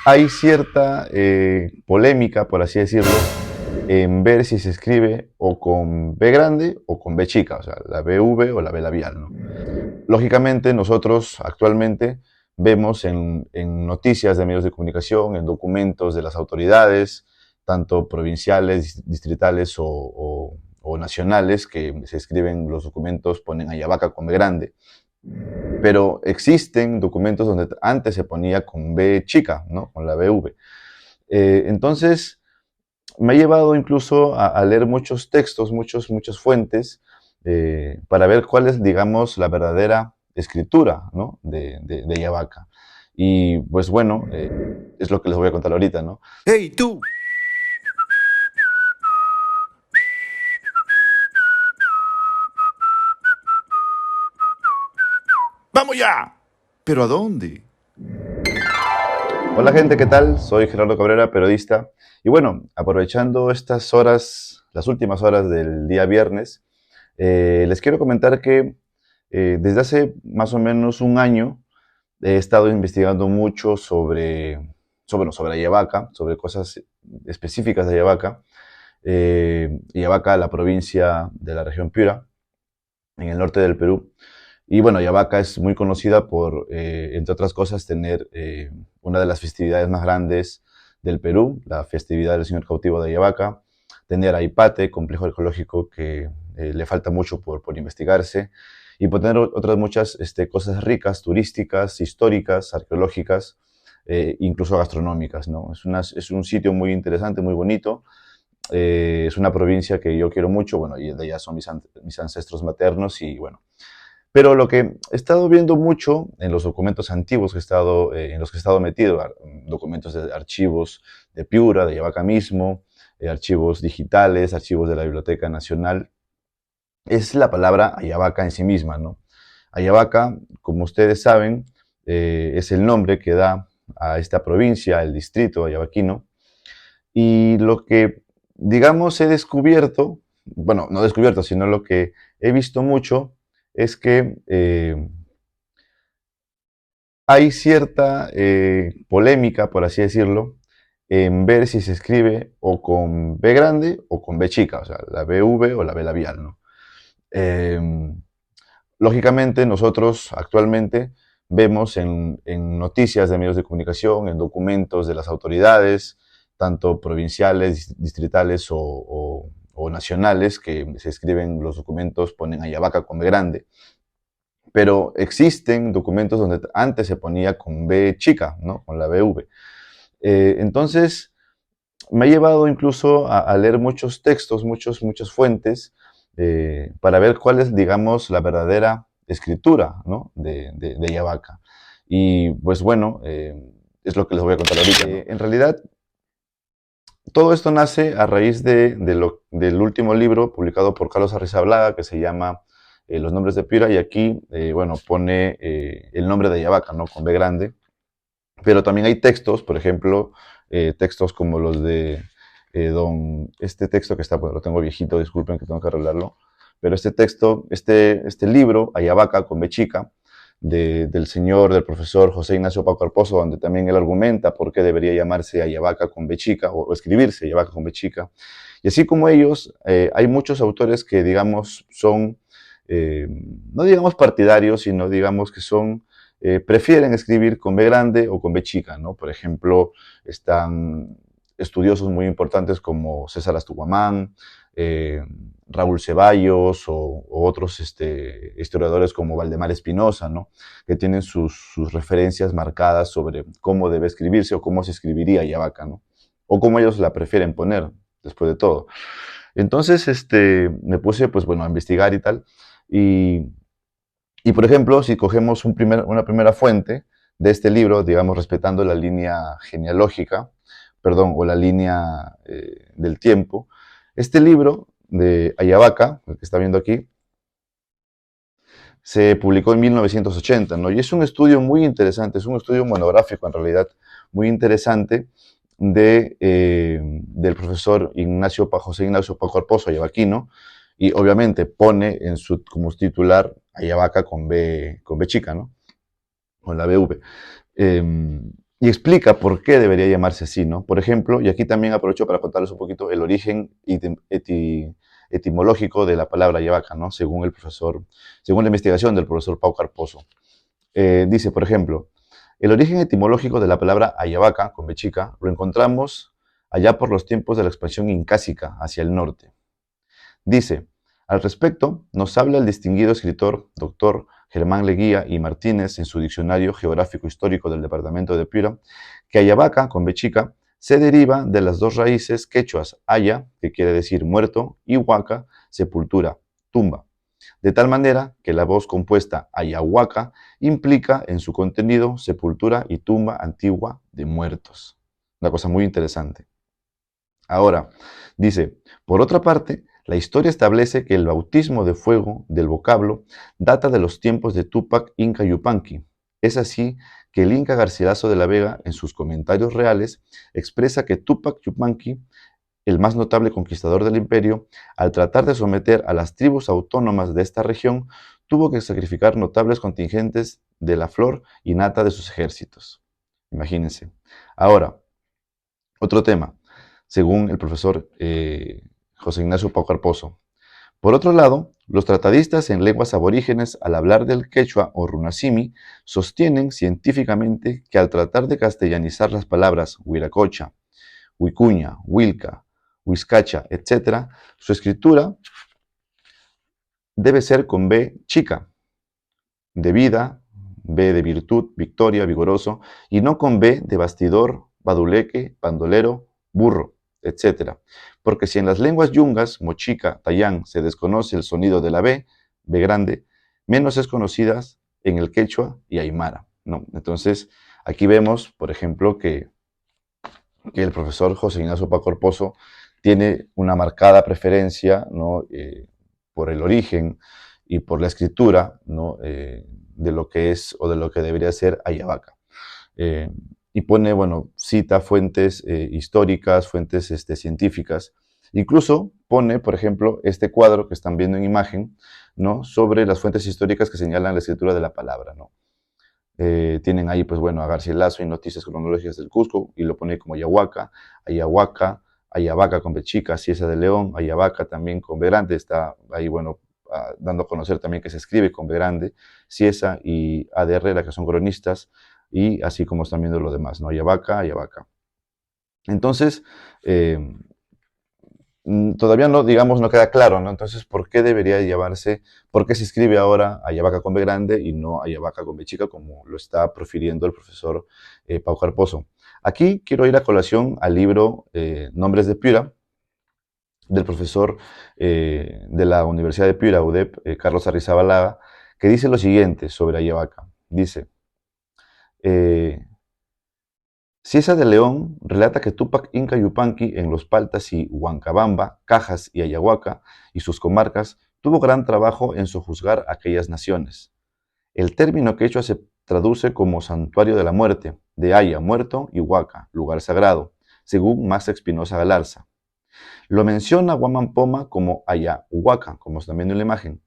Hay cierta polémica, por así decirlo, en ver si se escribe o con B grande o con B chica, o sea, la BV o la B labial, ¿no? Lógicamente, nosotros actualmente vemos en noticias de medios de comunicación, en documentos de las autoridades, tanto provinciales, distritales o nacionales, que se escriben los documentos, ponen Ayabaca con B grande, pero existen documentos donde antes se ponía con B chica, ¿no? Con la BV. Entonces, me ha llevado incluso a leer muchos textos, muchas fuentes, para ver cuál es, digamos, la verdadera escritura, ¿no? de Ayabaca. Y pues bueno, es lo que les voy a contar ahorita, ¿no? ¡Hey, tú! ¡Vamos ya! ¿Pero a dónde? Hola gente, ¿qué tal? Soy Gerardo Cabrera, periodista. Y bueno, aprovechando estas horas, las últimas horas del día viernes, les quiero comentar que desde hace más o menos un año he estado investigando mucho sobre Ayabaca, sobre cosas específicas de Ayabaca. Ayabaca, la provincia de la región Piura, en el norte del Perú. Y bueno, Ayabaca es muy conocida por, entre otras cosas, tener una de las festividades más grandes del Perú, la festividad del Señor Cautivo de Ayabaca, tener Aipate, complejo arqueológico que le falta mucho por investigarse, y por tener otras muchas cosas ricas, turísticas, históricas, arqueológicas, incluso gastronómicas, ¿no? Es un sitio muy interesante, muy bonito. Es una provincia que yo quiero mucho, bueno, y de allá son mis ancestros maternos, y bueno, pero lo que he estado viendo mucho en los documentos antiguos que he estado, en los que he estado metido, documentos de archivos de Piura, de Ayabaca mismo, archivos digitales, archivos de la Biblioteca Nacional, es la palabra Ayabaca en sí misma, ¿no? Ayabaca, como ustedes saben, es el nombre que da a esta provincia, el distrito ayabaquino, y lo que, digamos, he descubierto, bueno, no descubierto, sino lo que he visto mucho, es que hay cierta polémica, por así decirlo, en ver si se escribe o con B grande o con B chica, o sea, la BV o la B labial, ¿no? Eh, Lógicamente, nosotros actualmente vemos en noticias de medios de comunicación, en documentos de las autoridades, tanto provinciales, distritales o nacionales, que se escriben los documentos, ponen Ayabaca con B grande, pero existen documentos donde antes se ponía con B chica, ¿no? Con la BV. Entonces, me ha llevado incluso a leer muchos textos, muchas fuentes, para ver cuál es, digamos, la verdadera escritura, ¿no? de Ayabaca. Y pues bueno, es lo que les voy a contar ahorita, ¿no? En realidad, todo esto nace a raíz del último libro publicado por Carlos Arrizabalaga, que se llama Los nombres de Piura, y aquí, bueno, pone el nombre de Ayabaca, ¿no? Con B grande. Pero también hay textos, por ejemplo, textos como los de este texto que está, pues lo tengo viejito, disculpen que tengo que arreglarlo, pero este texto, este libro, Ayabaca con B chica, del señor, del profesor José Ignacio Paco Arpozo, donde también él argumenta por qué debería llamarse Ayabaca con B chica o escribirse Ayabaca con B chica. Y así como ellos, hay muchos autores que, digamos, son, no digamos partidarios, sino digamos que son prefieren escribir con B grande o con B chica, ¿no? Por ejemplo, están estudiosos muy importantes como César Astuguamán, Raúl Ceballos o otros historiadores como Valdemar Espinosa, ¿no? Que tienen sus referencias marcadas sobre cómo debe escribirse o cómo se escribiría Ayabaca, ¿no? O cómo ellos la prefieren poner, después de todo. Entonces, me puse, pues bueno, a investigar y tal, y por ejemplo, si cogemos una primera fuente de este libro, digamos, respetando la línea genealógica, perdón, o la línea del tiempo, este libro de Ayabaca, el que está viendo aquí, se publicó en 1980, ¿no? Y es un estudio muy interesante, es un estudio monográfico en realidad, muy interesante, del profesor José Ignacio Paco Arpozo, ayabaquino, y obviamente pone como titular Ayabaca con B chica, ¿no? Con la BV. y explica por qué debería llamarse así, ¿no? Por ejemplo, y aquí también aprovecho para contarles un poquito el origen etimológico de la palabra Ayabaca, ¿no? Según la investigación del profesor Pau Carposo. Dice, por ejemplo, el origen etimológico de la palabra Ayabaca, con B chica, lo encontramos allá por los tiempos de la expansión incásica hacia el norte. Dice, al respecto, nos habla el distinguido escritor doctor Germán Leguía y Martínez en su Diccionario Geográfico Histórico del Departamento de Piura, que Ayabaca, con B chica, se deriva de las dos raíces quechuas, aya, que quiere decir muerto, y huaca, sepultura, tumba. De tal manera que la voz compuesta ayahuaca implica en su contenido sepultura y tumba antigua de muertos. Una cosa muy interesante. Ahora, dice, por otra parte, la historia establece que el bautismo de fuego del vocablo data de los tiempos de Túpac Inca Yupanqui. Es así que el Inca Garcilaso de la Vega, en sus comentarios reales, expresa que Túpac Yupanqui, el más notable conquistador del imperio, al tratar de someter a las tribus autónomas de esta región, tuvo que sacrificar notables contingentes de la flor y nata de sus ejércitos. Imagínense. Ahora, otro tema, según el profesor José Ignacio Pau Carposo. Por otro lado, los tratadistas en lenguas aborígenes, al hablar del quechua o runasimi, sostienen científicamente que al tratar de castellanizar las palabras huiracocha, huicuña, huilca, huizcacha, etc., su escritura debe ser con B chica, de vida, B de virtud, victoria, vigoroso, y no con B de bastidor, baduleque, bandolero, burro, etc. Porque si en las lenguas yungas, mochica, tayán, se desconoce el sonido de la B, B grande, menos es conocida en el quechua y aymara, ¿no? Entonces, aquí vemos, por ejemplo, que el profesor José Ignacio Pacorposo tiene una marcada preferencia, ¿no? Por el origen y por la escritura, ¿no? De lo que es o de lo que debería ser Ayabaca. Eh, y pone, bueno, cita fuentes históricas, fuentes científicas. Incluso pone, por ejemplo, este cuadro que están viendo en imagen, ¿no? Sobre las fuentes históricas que señalan la escritura de la palabra, ¿no? Tienen ahí, pues bueno, a Garcilaso y Noticias Cronológicas del Cusco, y lo pone como Ayahuaca, Ayahuaca, Ayabaca con B chica, Cieza de León, Ayabaca también con B grande, está ahí, bueno, dando a conocer también que se escribe con B grande, Cieza y A de Herrera, que son cronistas, y así como están viendo lo demás, ¿no? Ayabaca, Ayabaca. Entonces, eh, todavía no, digamos, no queda claro, ¿no? Entonces, ¿por qué debería llamarse, por qué se escribe ahora Ayabaca con B grande y no Ayabaca con B chica, como lo está profiriendo el profesor Pau Carposo? Aquí quiero ir a colación al libro Nombres de Piura, del profesor de la Universidad de Piura, UDEP, Carlos Arrizabalaga, que dice lo siguiente sobre Ayabaca. Dice, Cieza de León relata que Túpac Inca Yupanqui en Los Paltas y Huancabamba, Cajas y Ayahuaca y sus comarcas tuvo gran trabajo en sojuzgar aquellas naciones. El término quechua se traduce como santuario de la muerte, de Aya, muerto, y Huaca, lugar sagrado, según Max Espinosa Galarza. Lo menciona Guaman Poma como Ayahuaca, como están viendo en la imagen.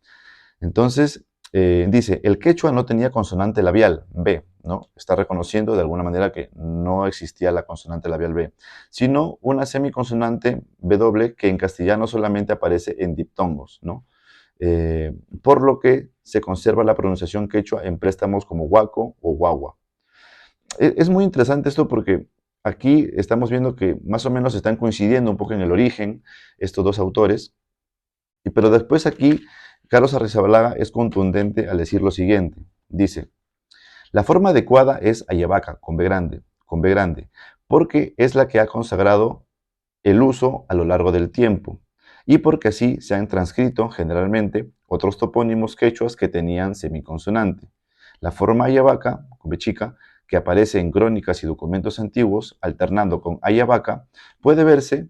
Entonces, dice, el quechua no tenía consonante labial, B, ¿no? Está reconociendo de alguna manera que no existía la consonante labial B, sino una semiconsonante W que en castellano solamente aparece en diptongos, ¿no? Por lo que se conserva la pronunciación quechua en préstamos como huaco o guagua. Es muy interesante esto porque aquí estamos viendo que más o menos están coincidiendo un poco en el origen estos dos autores, pero después aquí Carlos Arrizabalaga es contundente al decir lo siguiente. Dice, la forma adecuada es Ayabaca, con B grande, porque es la que ha consagrado el uso a lo largo del tiempo y porque así se han transcrito generalmente otros topónimos quechuas que tenían semiconsonante. La forma Ayabaca, con B chica, que aparece en crónicas y documentos antiguos, alternando con Ayabaca, puede verse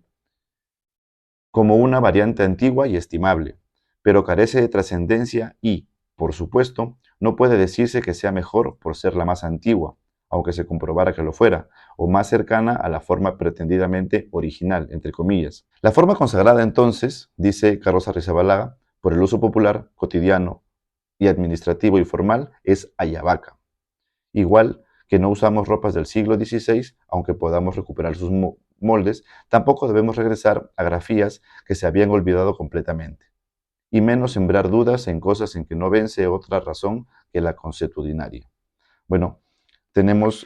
como una variante antigua y estimable, pero carece de trascendencia y, por supuesto, no puede decirse que sea mejor por ser la más antigua, aunque se comprobara que lo fuera, o más cercana a la forma pretendidamente original, entre comillas. La forma consagrada entonces, dice Carlos Arrizabalaga, por el uso popular, cotidiano y administrativo y formal, es Ayabaca, igual que no usamos ropas del siglo XVI, aunque podamos recuperar sus moldes, tampoco debemos regresar a grafías que se habían olvidado completamente, y menos sembrar dudas en cosas en que no vence otra razón que la consuetudinaria. Bueno, tenemos,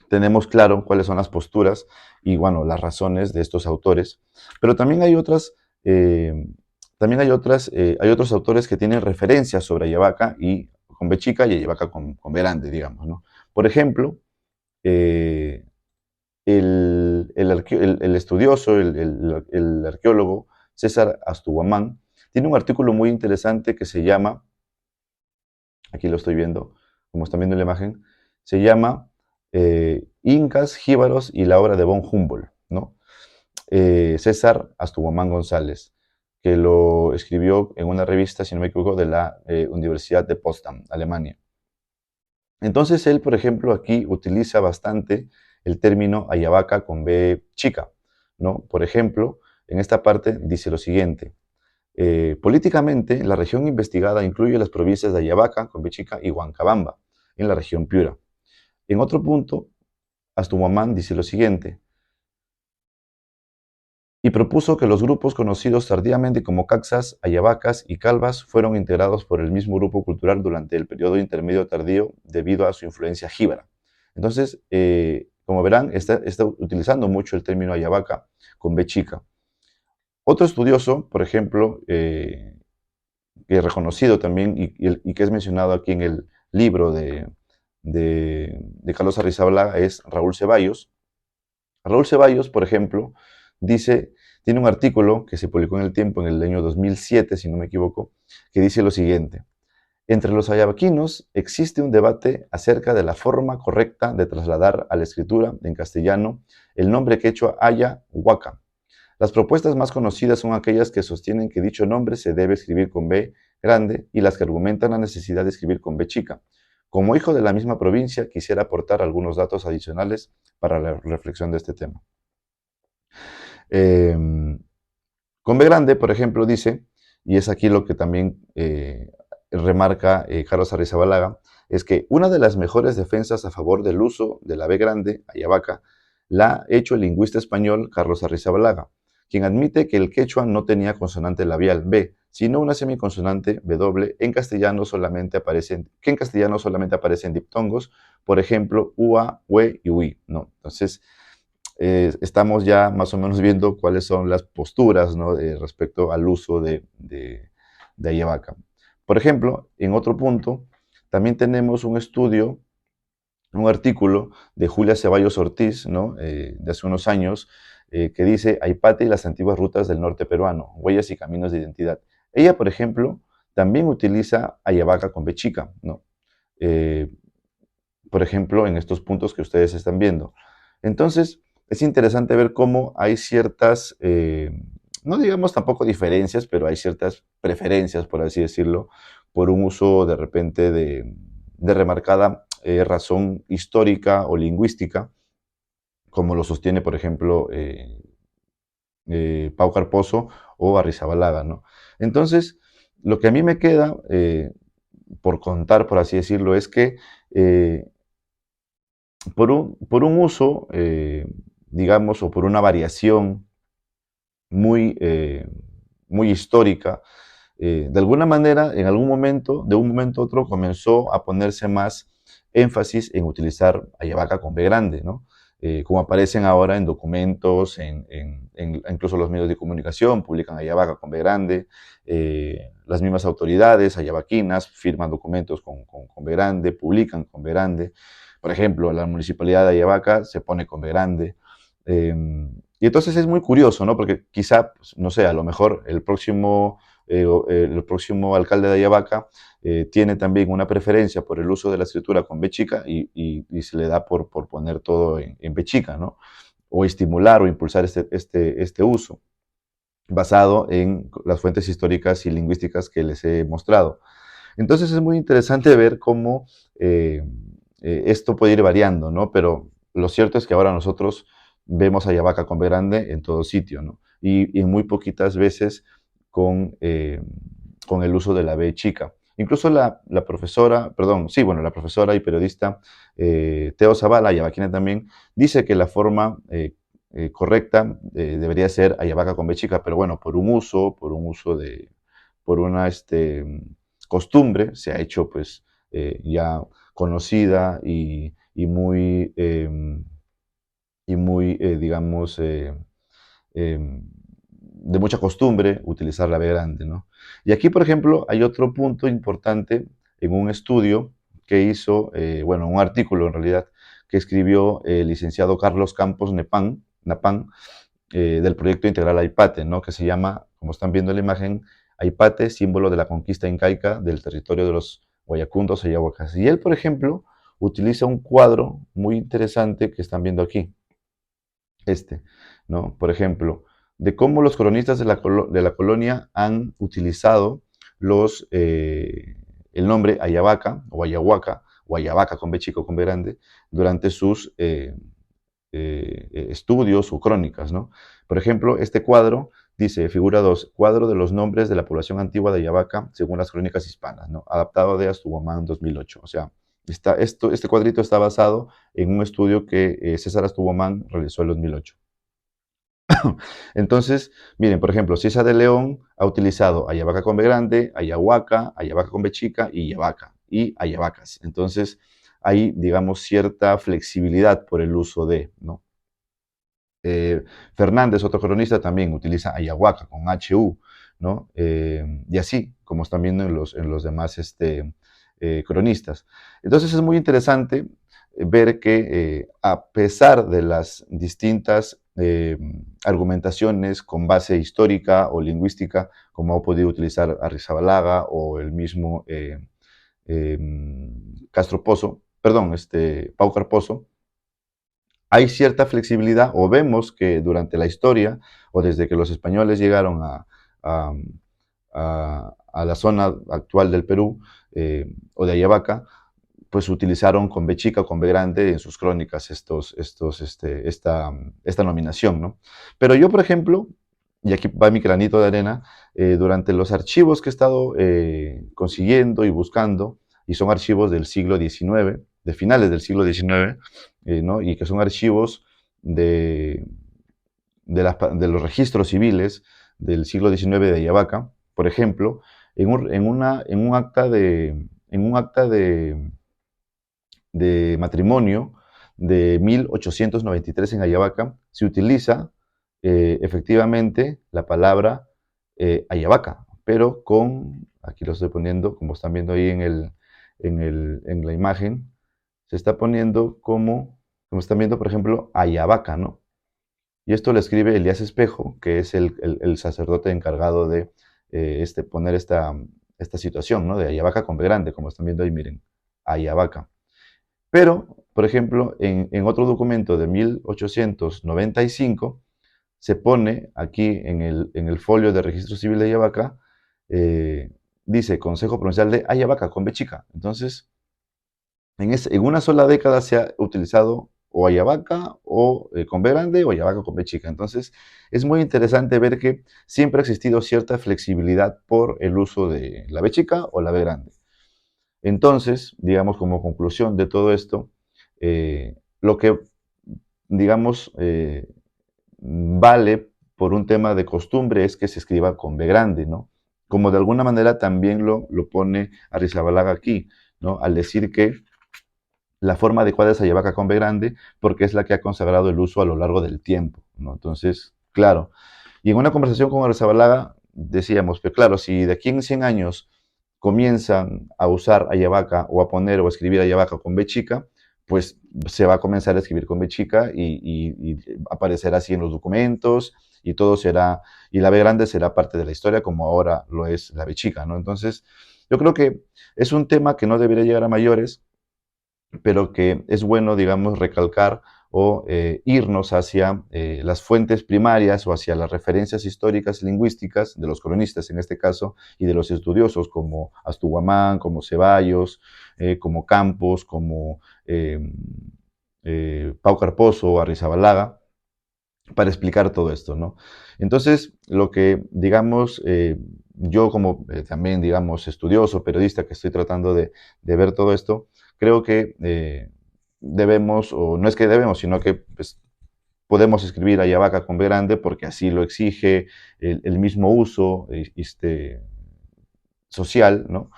tenemos claro cuáles son las posturas y, bueno, las razones de estos autores, pero también hay otras, hay otros autores que tienen referencias sobre Ayabaca y con B chica y Ayabaca con B grande, digamos, ¿no? Por ejemplo, eh, el estudioso, el arqueólogo César Astuguamán, tiene un artículo muy interesante que se llama, aquí lo estoy viendo, como están viendo en la imagen, se llama Incas, Jíbaros y la obra de von Humboldt, ¿no? César Astuguamán González, que lo escribió en una revista, si no me equivoco, de la Universidad de Potsdam, Alemania. Entonces él, por ejemplo, aquí utiliza bastante el término Ayabaca con B chica, ¿no? Por ejemplo, en esta parte dice lo siguiente: políticamente, la región investigada incluye las provincias de Ayabaca con B chica y Huancabamba, en la región Piura. En otro punto, Astuguamán dice lo siguiente: y propuso que los grupos conocidos tardíamente como caxas, ayabacas y calvas fueron integrados por el mismo grupo cultural durante el periodo intermedio tardío debido a su influencia jíbara. Entonces, como verán, está utilizando mucho el término ayabaca con B chica. Otro estudioso, por ejemplo, que es reconocido también y que es mencionado aquí en el libro de Carlos Arrizabalaga, es Raúl Ceballos. Raúl Ceballos, por ejemplo, tiene un artículo que se publicó en El Tiempo en el año 2007, si no me equivoco, que dice lo siguiente: entre los ayabaquinos existe un debate acerca de la forma correcta de trasladar a la escritura en castellano el nombre quechua Aya Huaca. Las propuestas más conocidas son aquellas que sostienen que dicho nombre se debe escribir con B grande y las que argumentan la necesidad de escribir con B chica. Como hijo de la misma provincia, quisiera aportar algunos datos adicionales para la reflexión de este tema. Eh, con B grande, por ejemplo, dice, y es aquí lo que también remarca Carlos Arrizabalaga, es que una de las mejores defensas a favor del uso de la B grande, Ayabaca, la ha hecho el lingüista español Carlos Arrizabalaga, quien admite que el quechua no tenía consonante labial B, sino una semiconsonante W en castellano solamente que en castellano solamente aparecen diptongos, por ejemplo, ua, ue y ui, ¿no? Entonces, estamos ya más o menos viendo cuáles son las posturas, ¿no?, respecto al uso de Ayabaca. Por ejemplo, en otro punto, también tenemos un estudio, un artículo de Julia Ceballos Ortiz, ¿no?, de hace unos años, que dice Aipate y las antiguas rutas del norte peruano, huellas y caminos de identidad. Ella, por ejemplo, también utiliza Ayabaca con B chica, ¿no? Eh, por ejemplo, en estos puntos que ustedes están viendo. Entonces, es interesante ver cómo hay ciertas, no digamos tampoco diferencias, pero hay ciertas preferencias, por así decirlo, por un uso de repente de remarcada razón histórica o lingüística, como lo sostiene, por ejemplo, Pau Carposo o Arrizabalaga, ¿no? Entonces, lo que a mí me queda por contar, por así decirlo, es que por un uso, digamos, o por una variación muy, muy histórica, de alguna manera, en algún momento, de un momento a otro, comenzó a ponerse más énfasis en utilizar Ayabaca con B grande, ¿no? Como aparecen ahora en documentos, incluso los medios de comunicación publican Ayabaca con B grande, las mismas autoridades ayabaquinas firman documentos con B grande, publican con B grande. Por ejemplo, la municipalidad de Ayabaca se pone con B grande. Y entonces es muy curioso, ¿no? Porque quizá, pues, no sé, a lo mejor el próximo alcalde de Ayabaca tiene también una preferencia por el uso de la escritura con B chica y se le da por poner todo en B chica, ¿no? O estimular o impulsar este uso, basado en las fuentes históricas y lingüísticas que les he mostrado. Entonces es muy interesante ver cómo esto puede ir variando, ¿no? Pero lo cierto es que ahora nosotros vemos a Ayabaca con B grande en todo sitio, ¿no? Y muy poquitas veces con, con el uso de la B chica. Incluso la profesora, perdón, sí, bueno, la profesora y periodista Teo Zavala, ayabaquina también, dice que la forma correcta debería ser ayabaca con B chica, pero bueno, por una costumbre, se ha hecho pues ya conocida y muy, digamos, de mucha costumbre utilizar la B grande, ¿no? Y aquí, por ejemplo, hay otro punto importante en un estudio que hizo, bueno, un artículo en realidad, que escribió el licenciado Carlos Campos Napán, del proyecto integral Aipate, ¿no? Que se llama, como están viendo en la imagen, Aipate, símbolo de la conquista incaica del territorio de los Guayacundos y Ayahuacas. Y él, por ejemplo, utiliza un cuadro muy interesante que están viendo aquí, este, ¿no? Por ejemplo, de cómo los colonistas de la colonia han utilizado el nombre Ayabaca o Ayahuaca, o Ayabaca con B chico, con B grande, durante sus estudios o crónicas, ¿no? Por ejemplo, este cuadro dice, figura 2, cuadro de los nombres de la población antigua de Ayabaca según las crónicas hispanas, ¿no? Adaptado de Astubuamán 2008. O sea, este cuadrito está basado en un estudio que César Astubuamán realizó en 2008. Entonces, miren, por ejemplo, César de León ha utilizado Ayabaca con B grande, Ayahuaca, Ayabaca con B chica y Yavaca y Ayabacas. Entonces, hay, digamos, cierta flexibilidad por el uso de, ¿no? Fernández, otro cronista, también utiliza Ayahuaca con HU, ¿no? Y así, como están viendo en los demás cronistas. Entonces es muy interesante ver que a pesar de las distintas argumentaciones con base histórica o lingüística, como ha podido utilizar Arrizabalaga o el mismo Castro Pozo, perdón, Pau Carpozo, hay cierta flexibilidad o vemos que durante la historia o desde que los españoles llegaron a, a la zona actual del Perú o de Ayabaca, pues utilizaron con B chica o con B grande en sus crónicas esta nominación, ¿no? Pero yo, por ejemplo, y aquí va mi granito de arena, durante los archivos que he estado consiguiendo y buscando, y son archivos del siglo XIX, de finales del siglo XIX, ¿no? Y que son archivos de, de los registros civiles del siglo XIX de Ayabaca, por ejemplo, en un acta de matrimonio de 1893 en Ayabaca, se utiliza efectivamente la palabra Ayabaca, pero con, aquí lo estoy poniendo, como están viendo ahí en la imagen, se está poniendo como están viendo, por ejemplo, Ayabaca, ¿no? Y esto lo escribe Elías Espejo, que es el sacerdote encargado de poner esta situación, ¿no? De Ayabaca con B grande, como están viendo ahí, miren, Ayabaca. Pero, por ejemplo, en otro documento de 1895, se pone aquí en el folio de registro civil de Ayabaca, eh, dice Consejo Provincial de Ayabaca con B chica. Entonces, en una sola década se ha utilizado o Ayabaca o con B grande o Ayabaca con B chica. Entonces, es muy interesante ver que siempre ha existido cierta flexibilidad por el uso de la B chica o la B grande. Entonces, digamos, como conclusión de todo esto, lo que, digamos, vale por un tema de costumbre es que se escriba con B grande, ¿no? Como de alguna manera también lo pone Arrizabalaga aquí, ¿no? Al decir que la forma adecuada es Ayabaca con B grande porque es la que ha consagrado el uso a lo largo del tiempo, ¿no? Entonces, claro. Y en una conversación con Arrizabalaga decíamos que, claro, si de aquí en 100 años comienzan a usar Ayabaca o a poner o a escribir Ayabaca con B chica, pues se va a comenzar a escribir con B chica y aparecerá así en los documentos y todo será, y la B grande será parte de la historia como ahora lo es la B chica, ¿no? Entonces, yo creo que es un tema que no debería llegar a mayores, pero que es bueno, digamos, recalcar o irnos hacia las fuentes primarias o hacia las referencias históricas lingüísticas de los cronistas en este caso y de los estudiosos como Astuguamán, como Ceballos, como Campos, como Pau Carpozo, Arrizabalaga, para explicar todo esto, ¿no? Entonces, lo que, digamos, yo como también, digamos, estudioso, periodista, que estoy tratando de ver todo esto, creo que debemos, o no es que debemos, sino que pues, podemos escribir Ayabaca con B grande porque así lo exige el mismo uso social, ¿no?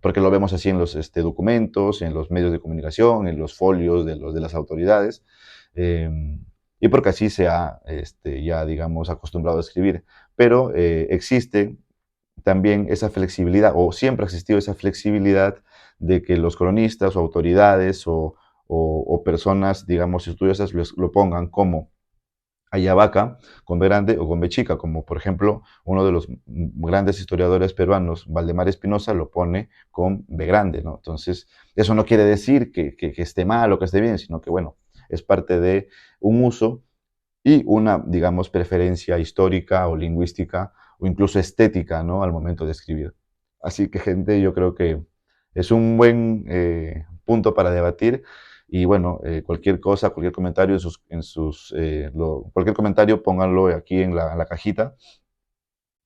Porque lo vemos así en los documentos, en los medios de comunicación, en los folios de las autoridades, eh, y porque así se ha ya, digamos, acostumbrado a escribir. Pero existe también esa flexibilidad, o siempre ha existido esa flexibilidad de que los cronistas o autoridades o personas, digamos, estudiosas lo pongan como Ayabaca con B grande o con B chica, como por ejemplo uno de los grandes historiadores peruanos, Valdemar Espinosa, lo pone con B grande, ¿no? Entonces, eso no quiere decir que esté mal o que esté bien, sino que, bueno, es parte de un uso y una, digamos, preferencia histórica o lingüística o incluso estética, ¿no? Al momento de escribir. Así que, gente, yo creo que es un buen punto para debatir y bueno, cualquier cosa, cualquier comentario cualquier comentario pónganlo aquí en la cajita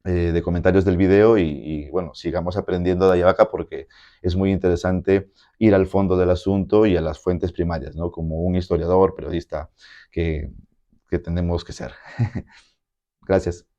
de comentarios del video y, bueno, sigamos aprendiendo de Ayabaca porque es muy interesante ir al fondo del asunto y a las fuentes primarias, ¿no? Como un historiador, periodista que, que tenemos que ser. Gracias.